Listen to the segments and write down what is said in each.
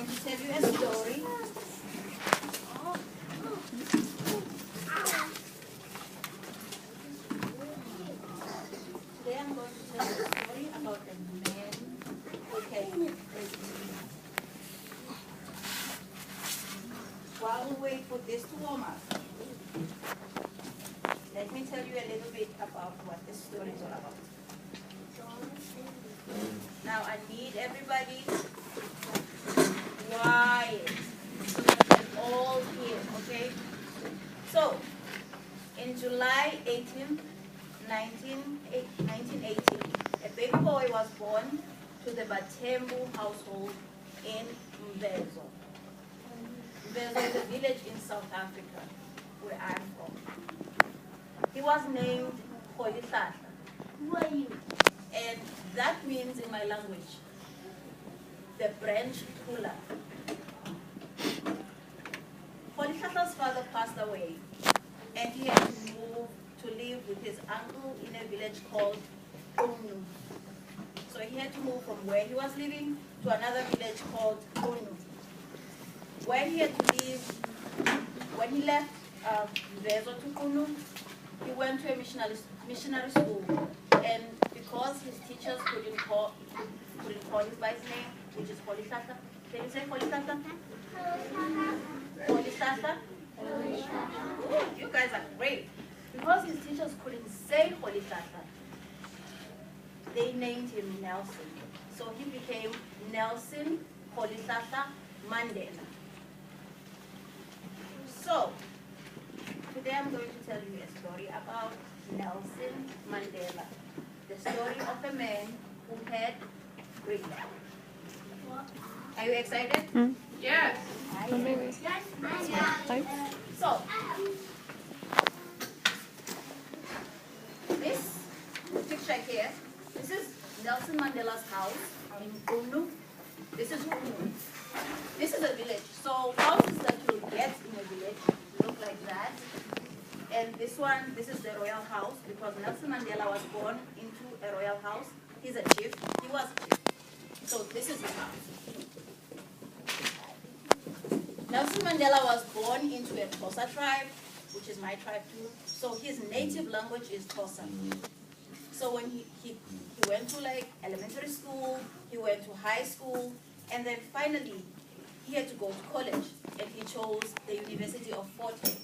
going to tell you a story. Today I'm going to tell you a story about a man who came crazy. While we wait for this to warm up, let me tell you a little bit about what this story is all about. Now I need everybody quiet. All here, okay? So, in July 18th, 1980, a baby boy was born to the Batembu household in Mvezo. Mvezo is a village in South Africa, where I'm from. He was named Kholihlatla. Who are you? And that means in my language, the branch puller. Kholihlatla's father passed away, and he had to move to live with his uncle in a village called Onu. So he had to move from where he was living to another village called Onu. When he had to leave, when he left Mvezo to Onu, he went to a missionary school, and because his teachers couldn't call him by his name, which is Kholihlatla. Can you say Kholihlatla? Kholihlatla? Oh, you guys are great. Because his teachers couldn't say Kholihlatla, they named him Nelson. So he became Nelson Kholihlatla Mandela. So, today I'm going to tell you a story about Nelson Mandela. The story of a man who had great love. Are you excited? Yes. So, this picture here, this is Nelson Mandela's house in Onu. This is Onu. This is a village. So houses that you get in a village look like that. And this one, this is the royal house because Nelson Mandela was born into a royal house. He's a chief. He was a chief. So this is his house. Nelson Mandela was born into a Xhosa tribe, which is my tribe too. So his native language is Xhosa. So when he went to like elementary school, he went to high school, and then finally he had to go to college, and he chose the University of Fort Hare.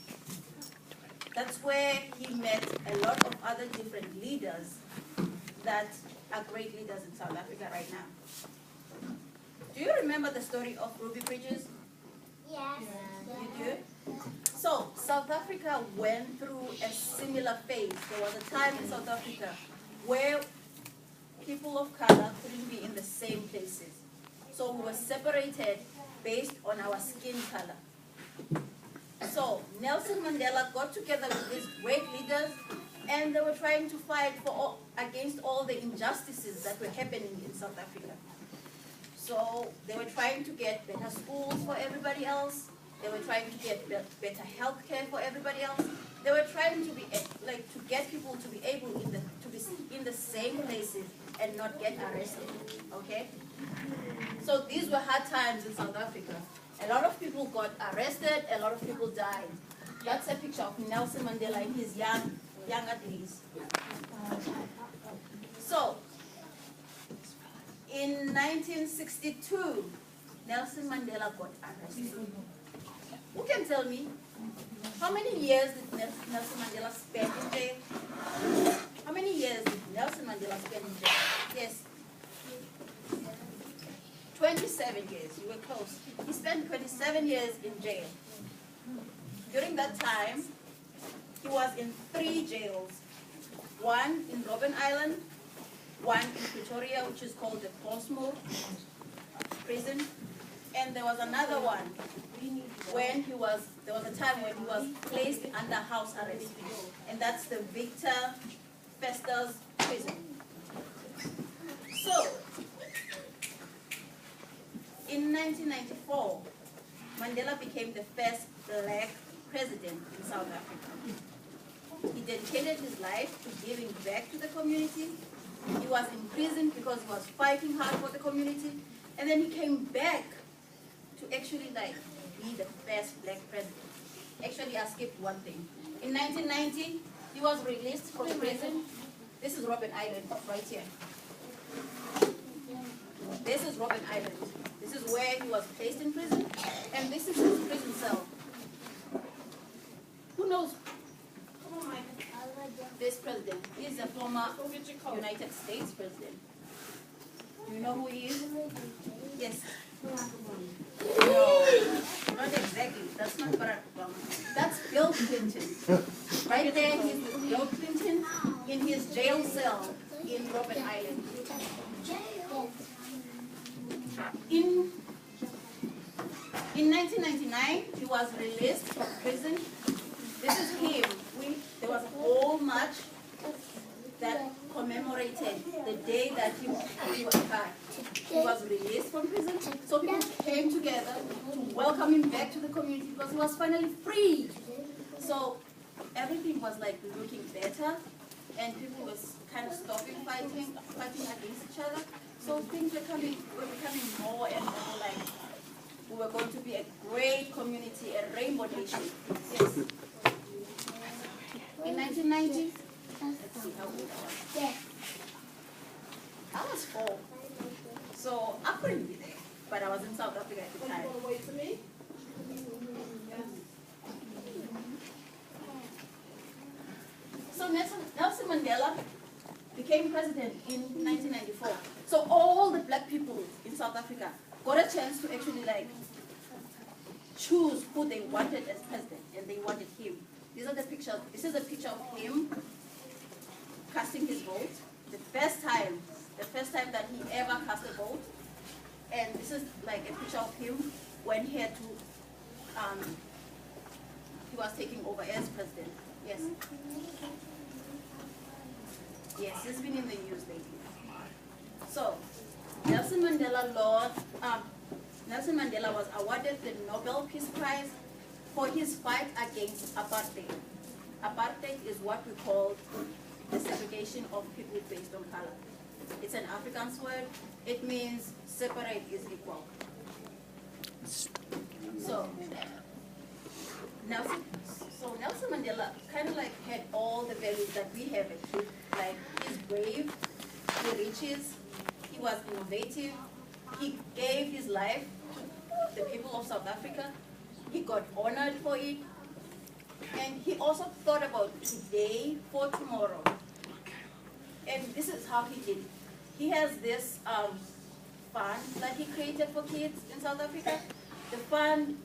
That's where he met a lot of other different leaders that are great leaders in South Africa right now. Do you remember the story of Ruby Bridges? Yes. You do? So, South Africa went through a similar phase. There was a time in South Africa where people of color couldn't be in the same places. So we were separated based on our skin color. So Nelson Mandela got together with these great leaders, and they were trying to fight against all the injustices that were happening in South Africa. So they were trying to get better schools for everybody else. They were trying to get better health care for everybody else. They were trying to be to get people to be able to be in the same places and not get arrested. Okay? So these were hard times in South Africa. A lot of people got arrested, a lot of people died. That's a picture of Nelson Mandela in his younger days. So, in 1962, Nelson Mandela got arrested. Who can tell me, how many years did Nelson Mandela spend in jail? How many years did Nelson Mandela spend in jail? Yes. 27 years, you were close. He spent 27 years in jail. During that time, he was in 3 jails. One in Robben Island, one in Pretoria, which is called the Portsmouth prison, and there was another one when there was a time when he was placed under house arrest, and that's the Victor Festus prison. So, in 1994, Mandela became the first black president in South Africa. He dedicated his life to giving back to the community. He was in prison because he was fighting hard for the community. And then he came back to actually like be the first black president. Actually, I skipped one thing. In 1990, he was released from prison. This is Robben Island, right here. This is Robben Island. This is where he was placed in prison, and this is his prison cell. Who knows this president? He is a former United States president. Do you know who he is? Yes. No, not exactly. That's not Barack Obama. That's Bill Clinton. Right there, he's with Bill Clinton in his jail cell in Robben Island. In 1999, he was released from prison. This is him. There was a whole march that commemorated the day that he was released from prison. So people came together to welcome him back to the community because he was finally free. So everything was like looking better, and people was kind of stopping fighting against each other. So things were becoming more and more like we were going to be a great community, a rainbow nation. Yes. In 1990, let's see how old I was. I was 4. So I couldn't be there, but I was in South Africa at the time. So Nelson Mandela became president in 1994. So all the black people in South Africa got a chance to actually like choose who they wanted as president, and they wanted him. These are the pictures. This is a picture of him casting his vote. The first time that he ever cast a vote. And this is like a picture of him when he had to, he was taking over as president. Yes. Yes, it's been in the news lately. So, Nelson Mandela was awarded the Nobel Peace Prize for his fight against apartheid. Apartheid is what we call the segregation of people based on color. It's an Afrikaans word. It means separate is equal. So Nelson Mandela kind of like had all the values that we have. Like he's brave, he reaches, he was innovative, he gave his life to the people of South Africa. He got honored for it. And he also thought about today for tomorrow. And this is how he did it. He has this fund that he created for kids in South Africa. The fund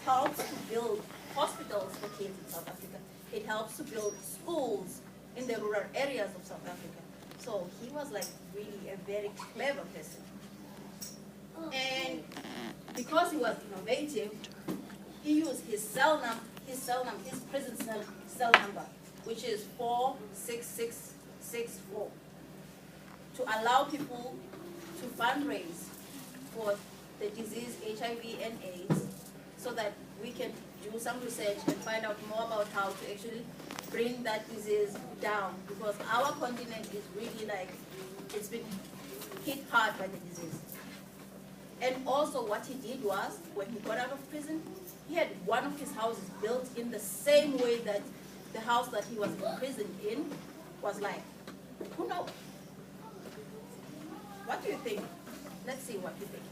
helps to build hospitals for kids in South Africa. It helps to build schools in the rural areas of South Africa. So he was like really a very clever person. And because he was innovative, he used his prison cell number, which is 46664, to allow people to fundraise for the disease HIV and AIDS, so that we can do some research and find out more about how to actually bring that disease down, because our continent is really like, it's been hit hard by the disease. And also what he did was, when he got out of prison, he had one of his houses built in the same way that the house that he was imprisoned in was like. Who knows? What do you think? Let's see what you think.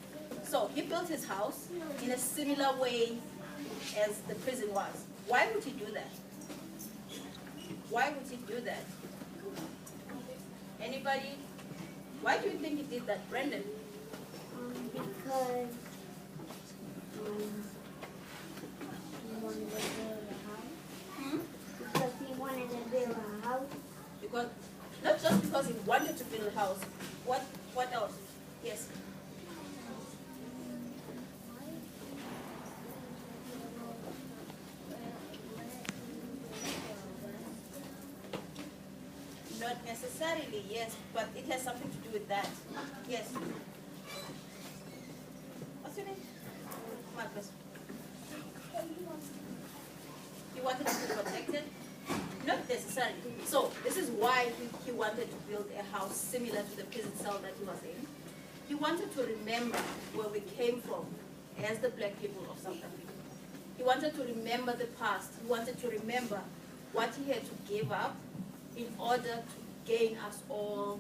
So he built his house in a similar way as the prison was. Why would he do that? Why would he do that? Anybody? Why do you think he did that, Brendan? Because he wanted to build a house. Because he wanted to build a house. Because, not just because he wanted to build a house. What else? Yes. Not necessarily, yes, but it has something to do with that. Yes. What's your name? Marcus. He wanted to be protected? Not necessarily. So this is why he wanted to build a house similar to the prison cell that he was in. He wanted to remember where we came from as the black people of South Africa. He wanted to remember the past. He wanted to remember what he had to give up in order to gain us all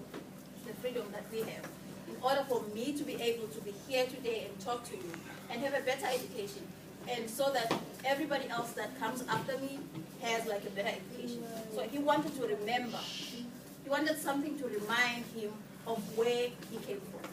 the freedom that we have. In order for me to be able to be here today and talk to you and have a better education, and so that everybody else that comes after me has like a better education. So he wanted to remember. He wanted something to remind him of where he came from.